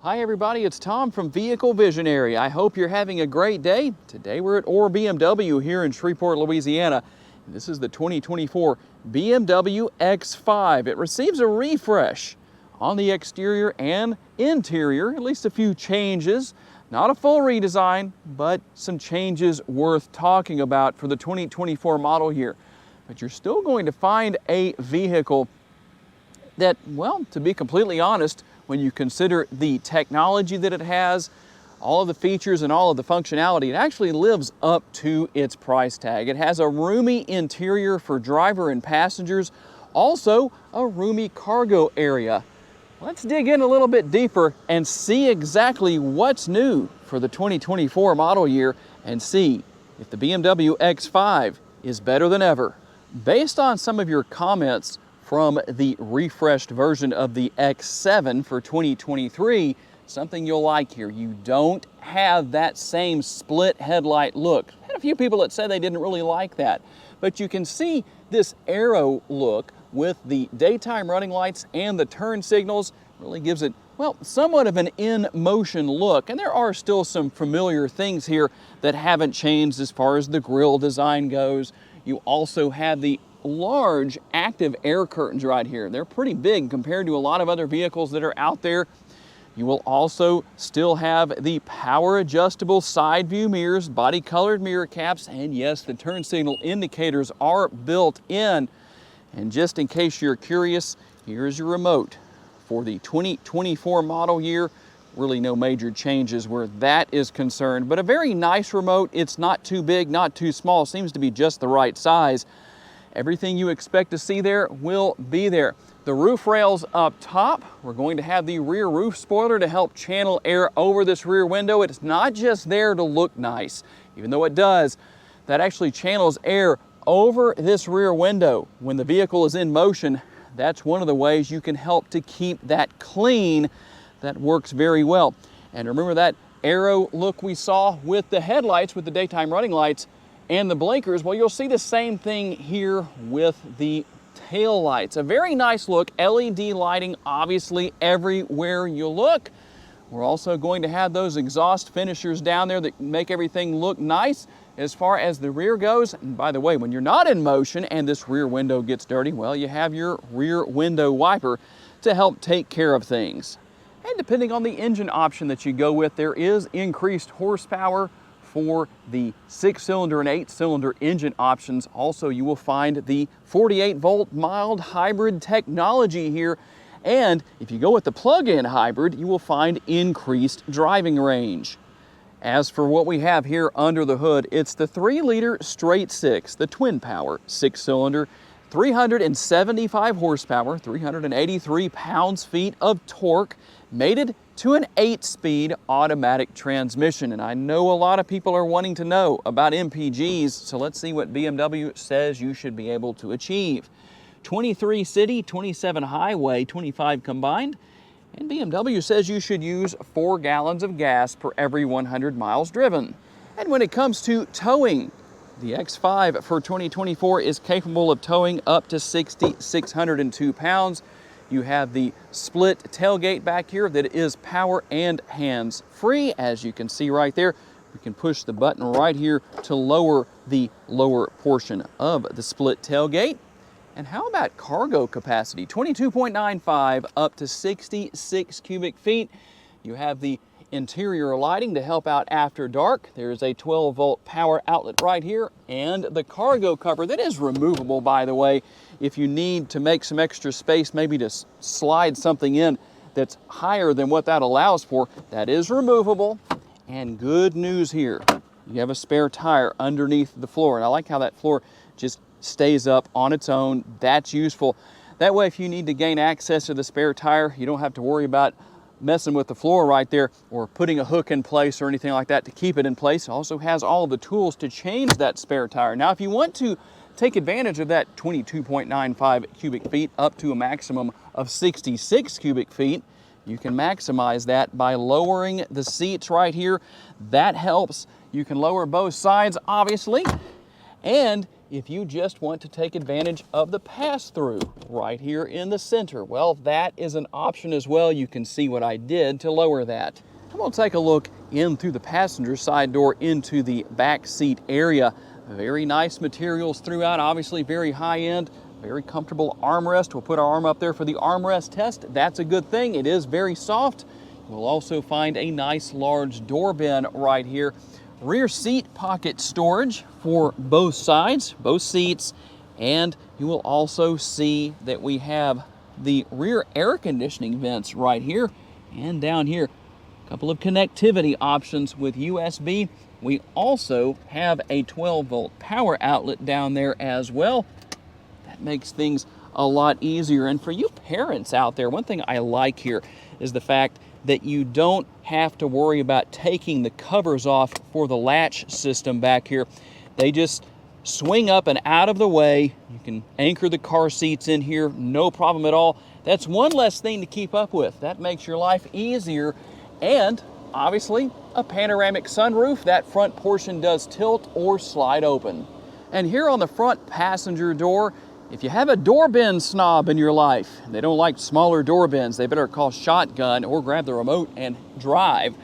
Hi everybody, it's Tom from Vehicle Visionary. I hope you're having a great day. Today we're at BMW here in Shreveport, Louisiana. This is the 2024 BMW X5. It receives a refresh on the exterior and interior, at least a few changes. Not a full redesign, but some changes worth talking about for the 2024 model year. But you're still going to find a vehicle that, well, to be completely honest, when you consider the technology that it has, all of the features and all of the functionality, it actually lives up to its price tag. It has a roomy interior for driver and passengers, also a roomy cargo area. Let's dig in a little bit deeper and see exactly what's new for the 2024 model year and see if the BMW X5 is better than ever. Based on some of your comments from the refreshed version of the X7 for 2023, something you'll like here. You don't have that same split headlight look. I had a few people that said they didn't really like that, but you can see this arrow look with the daytime running lights and the turn signals really gives it, well, somewhat of an in-motion look. And there are still some familiar things here that haven't changed as far as the grille design goes. You also have the large active air curtains right here. They're pretty big compared to a lot of other vehicles that are out there. You will also still have the power adjustable side view mirrors, body colored mirror caps, and yes, the turn signal indicators are built in. And just in case you're curious, here's your remote for the 2024 model year. Really no major changes where that is concerned, but a very nice remote. It's not too big, not too small, seems to be just the right size. Everything you expect to see there will be there. The roof rails up top. We're going to have the rear roof spoiler to help channel air over this rear window. It's not just there to look nice, even though it does. That actually channels air over this rear window. When the vehicle is in motion, that's one of the ways you can help to keep that clean. That works very well. And remember that arrow look we saw with the headlights, with the daytime running lights and the blinkers? Well, you'll see the same thing here with the tail lights. A very nice look, LED lighting obviously everywhere you look. We're also going to have those exhaust finishers down there that make everything look nice. As far as the rear goes, and by the way, when you're not in motion and this rear window gets dirty, well, you have your rear window wiper to help take care of things. And depending on the engine option that you go with, there is increased horsepower for the 6-cylinder and 8-cylinder engine options. Also, you will find the 48-volt mild hybrid technology here. And if you go with the plug-in hybrid, you will find increased driving range. As for what we have here under the hood, it's the 3-liter straight six, the twin power 6-cylinder, 375 horsepower, 383 pounds-feet of torque, mated to an 8-speed automatic transmission. And I know a lot of people are wanting to know about MPGs, so let's see what BMW says you should be able to achieve. 23 city, 27 highway, 25 combined, and BMW says you should use 4 gallons of gas per every 100 miles driven. And when it comes to towing, the X5 for 2024 is capable of towing up to 6,602 pounds. You have the split tailgate back here that is power and hands-free. As you can see right there, we can push the button right here to lower the lower portion of the split tailgate. And how about cargo capacity? 22.95 up to 66 cubic feet. You have the interior lighting to help out after dark. There's a 12-volt power outlet right here, and the cargo cover that is removable, by the way. If you need to make some extra space, maybe to slide something in that's higher than what that allows for, that is removable. And good news here, you have a spare tire underneath the floor. And I like how that floor just stays up on its own. That's useful. That way, if you need to gain access to the spare tire, you don't have to worry about messing with the floor right there or putting a hook in place or anything like that to keep it in place. It also has all the tools to change that spare tire. Now, if you want to take advantage of that 22.95 cubic feet up to a maximum of 66 cubic feet, you can maximize that by lowering the seats right here. That helps. You can lower both sides, obviously. And if you just want to take advantage of the pass-through right here in the center, well, that is an option as well. You can see what I did to lower that. I'm going to take a look in through the passenger side door into the back seat area. Very nice materials throughout, obviously very high-end, very comfortable armrest. We'll put our arm up there for the armrest test. That's a good thing. It is very soft. We'll also find a nice large door bin right here. Rear seat pocket storage for both sides, both seats, and you will also see that we have the rear air conditioning vents right here and down here. A couple of connectivity options with USB. We also have a 12-volt power outlet down there as well. That makes things a lot easier. And for you parents out there, one thing I like here is the fact that you don't have to worry about taking the covers off for the latch system back here. They just swing up and out of the way. You can anchor the car seats in here, no problem at all. That's one less thing to keep up with. That makes your life easier. And obviously a panoramic sunroof. That front portion does tilt or slide open. And here on the front passenger door, if you have a door bin snob in your life, they don't like smaller door bins, they better call Shotgun or grab the remote and drive.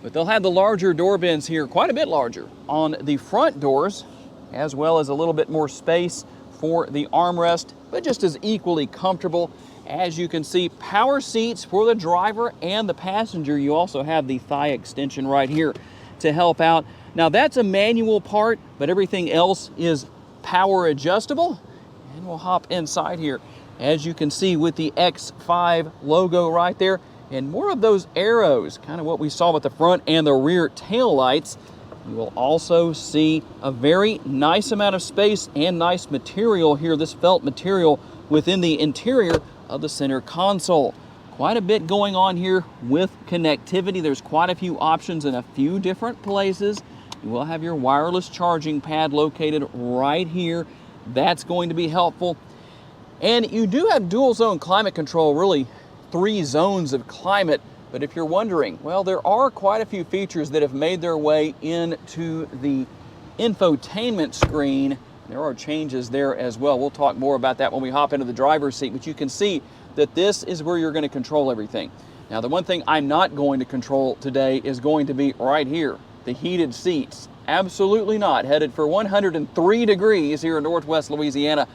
But they'll have the larger door bins here, quite a bit larger, on the front doors, as well as a little bit more space for the armrest, but just as equally comfortable. As you can see, power seats for the driver and the passenger. You also have the thigh extension right here to help out. Now that's a manual part, but everything else is power adjustable. And we'll hop inside here. As you can see with the X5 logo right there, and more of those arrows, kind of what we saw with the front and the rear tail lights. You will also see a very nice amount of space and nice material here, this felt material within the interior of the center console. Quite a bit going on here with connectivity. There's quite a few options in a few different places. You will have your wireless charging pad located right here. That's going to be helpful. And you do have dual zone climate control, really 3 zones of climate. But if you're wondering, well, there are quite a few features that have made their way into the infotainment screen. There are changes there as well. We'll talk more about that when we hop into the driver's seat, but you can see that this is where you're going to control everything. Now, the one thing I'm not going to control today is going to be right here, the heated seats. Absolutely not. Headed for 103 degrees here in Northwest Louisiana,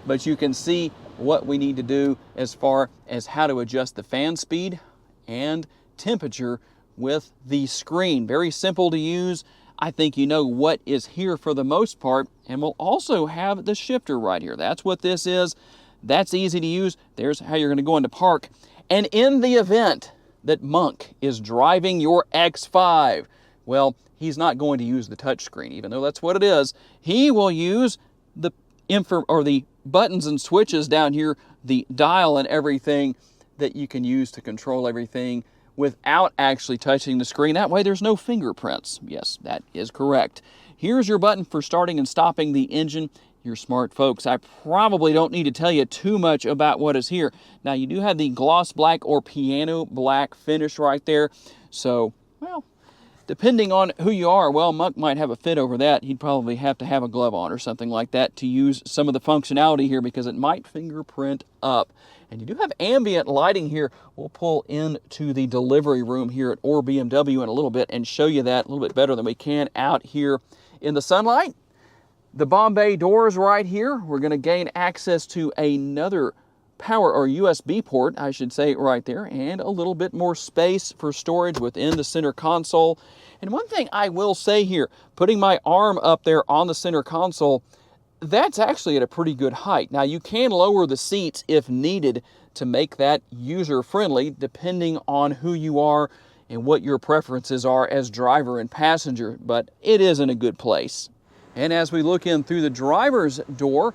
but you can see what we need to do as far as how to adjust the fan speed and temperature with the screen. Very simple to use. I think you know what is here for the most part, and we'll also have the shifter right here. That's what this is. That's easy to use. There's how you're going to go into park. And in the event that Monk is driving your X5, well, he's not going to use the touchscreen, even though that's what it is. He will use the the buttons and switches down here, the dial and everything that you can use to control everything without actually touching the screen. That way there's no fingerprints. Yes, that is correct. Here's your button for starting and stopping the engine. You're smart folks. I probably don't need to tell you too much about what is here. Now, you do have the gloss black or piano black finish right there. So, well, depending on who you are, well, Monk might have a fit over that. He'd probably have to have a glove on or something like that to use some of the functionality here because it might fingerprint up. And you do have ambient lighting here. We'll pull into the delivery room here at OR BMW in a little bit and show you that a little bit better than we can out here in the sunlight. The Bombay doors right here. We're going to gain access to another power or USB port, I should say, right there, and a little bit more space for storage within the center console. And one thing I will say here, putting my arm up there on the center console, that's actually at a pretty good height. Now, you can lower the seats if needed to make that user-friendly, depending on who you are and what your preferences are as driver and passenger, but it is in a good place. And as we look in through the driver's door,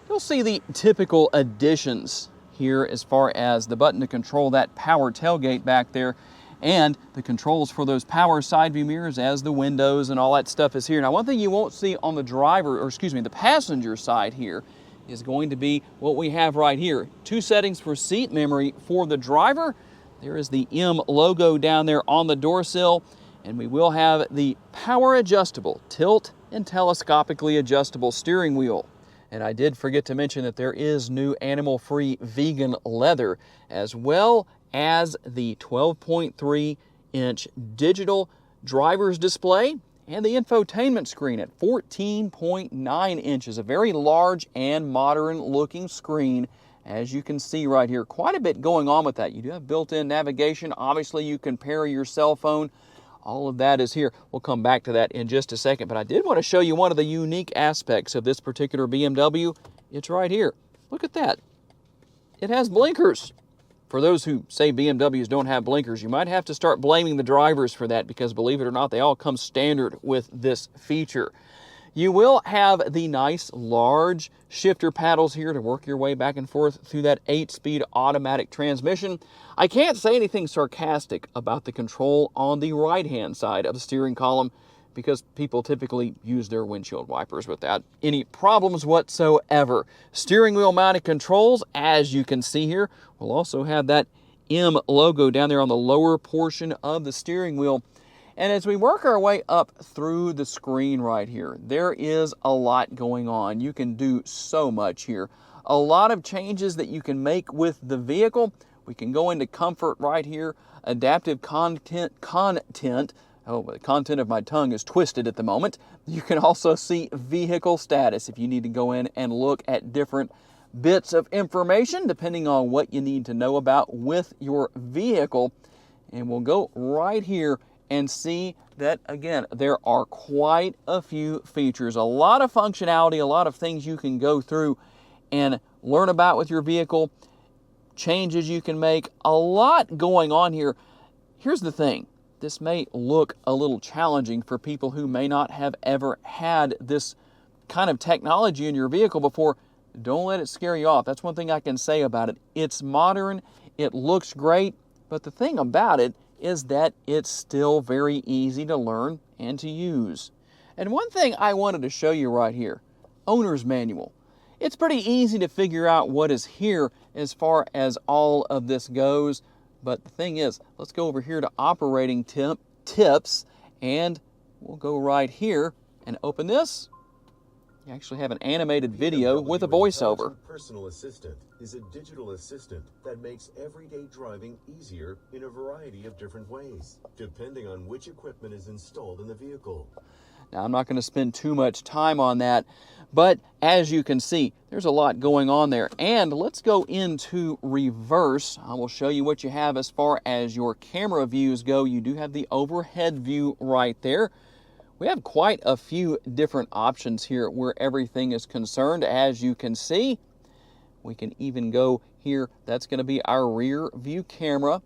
you'll see the typical additions here as far as the button to control that power tailgate back there and the controls for those power side view mirrors as the windows and all that stuff is here. Now, one thing you won't see on the the passenger side here is going to be what we have right here. 2 settings for seat memory for the driver. There is the M logo down there on the door sill, and we will have the power adjustable tilt and telescopically adjustable steering wheel. And I did forget to mention that there is new animal-free vegan leather, as well as the 12.3-inch digital driver's display and the infotainment screen at 14.9 inches. A very large and modern-looking screen. As you can see right here, quite a bit going on with that. You do have built-in navigation. Obviously, you can pair your cell phone. All of that is here. We'll come back to that in just a second, but I did want to show you one of the unique aspects of this particular BMW. It's right here. Look at that. It has blinkers. For those who say BMWs don't have blinkers, you might have to start blaming the drivers for that, because believe it or not, they all come standard with this feature. You will have the nice large shifter paddles here to work your way back and forth through that 8-speed automatic transmission. I can't say anything sarcastic about the control on the right-hand side of the steering column, because people typically use their windshield wipers without any problems whatsoever. Steering wheel mounted controls, as you can see here, will also have that M logo down there on the lower portion of the steering wheel. And as we work our way up through the screen right here, there is a lot going on. You can do so much here. A lot of changes that you can make with the vehicle. We can go into comfort right here, adaptive content. Oh, the content of my tongue is twisted at the moment. You can also see vehicle status if you need to go in and look at different bits of information depending on what you need to know about with your vehicle. And we'll go right here and see that, again, there are quite a few features, a lot of functionality, a lot of things you can go through and learn about with your vehicle, changes you can make, a lot going on here. Here's the thing. This may look a little challenging for people who may not have ever had this kind of technology in your vehicle before. Don't let it scare you off. That's one thing I can say about it. It's modern, it looks great, but the thing about it is that it's still very easy to learn and to use. And one thing I wanted to show you right here, owner's manual. It's pretty easy to figure out what is here as far as all of this goes. But the thing is, let's go over here to operating tips, and we'll go right here and open this. You actually have an animated video with a voiceover. Personal assistant is a digital assistant that makes everyday driving easier in a variety of different ways, depending on which equipment is installed in the vehicle. Now, I'm not going to spend too much time on that, but as you can see, there's a lot going on there. And let's go into reverse. I will show you what you have as far as your camera views go. You do have the overhead view right there. We have quite a few different options here where everything is concerned. As you can see, we can even go here. That's going to be our rear view camera.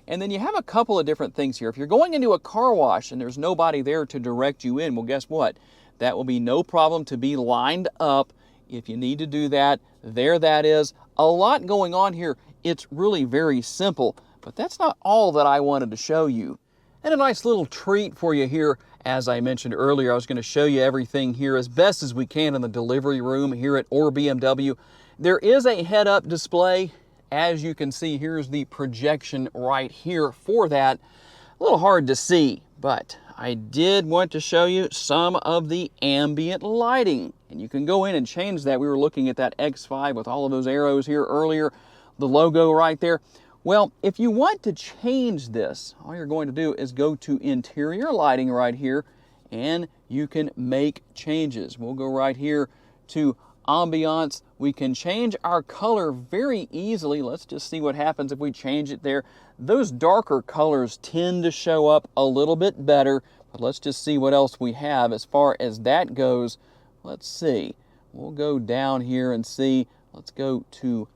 And then you have a couple of different things here. If you're going into a car wash and there's nobody there to direct you in, well, guess what? That will be no problem to be lined up if you need to do that. There that is. A lot going on here. It's really very simple, but that's not all that I wanted to show you. And a nice little treat for you here. As I mentioned earlier, I was going to show you everything here as best as we can in the delivery room here at BMW. There is a head-up display. As you can see, here's the projection right here for that. A little hard to see, but I did want to show you some of the ambient lighting. And you can go in and change that. We were looking at that X5 with all of those arrows here earlier, the logo right there. Well, if you want to change this, all you're going to do is go to interior lighting right here, and you can make changes. We'll go right here to ambiance. We can change our color very easily. Let's just see what happens if we change it there. Those darker colors tend to show up a little bit better, but let's just see what else we have as far as that goes. Let's see. We'll go down here and see. Let's go to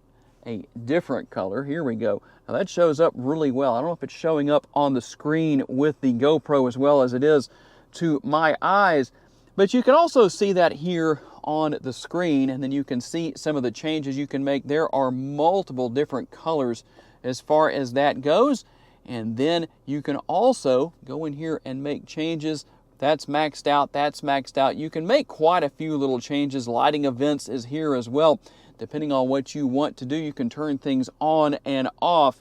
a different color. Here we go. Now that shows up really well. I don't know if it's showing up on the screen with the GoPro as well as it is to my eyes, but you can also see that here on the screen, and then you can see some of the changes you can make. There are multiple different colors as far as that goes, and then you can also go in here and make changes. That's maxed out, that's maxed out. You can make quite a few little changes. Lighting events is here as well. Depending on what you want to do, you can turn things on and off.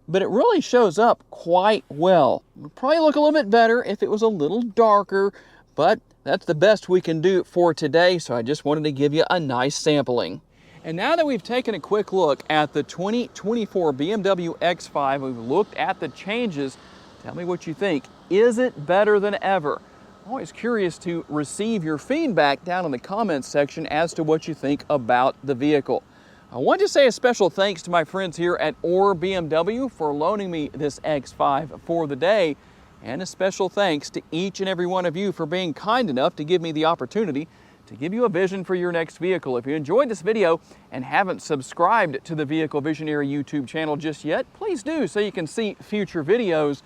But it really shows up quite well. It would probably look a little bit better if it was a little darker, but That's the best we can do for today, so I just wanted to give you a nice sampling. And now that we've taken a quick look at the 2024 BMW X5, we've looked at the changes, tell me what you think. Is it better than ever? I'm always curious to receive your feedback down in the comments section as to what you think about the vehicle. I want to say a special thanks to my friends here at BMW for loaning me this X5 for the day, and a special thanks to each and every one of you for being kind enough to give me the opportunity to give you a vision for your next vehicle. If you enjoyed this video and haven't subscribed to the Vehicle Visionary YouTube channel just yet, please do so you can see future videos.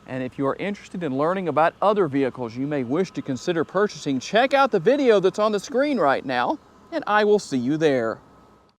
And if you are interested in learning about other vehicles you may wish to consider purchasing, check out the video that's on the screen right now, and I will see you there.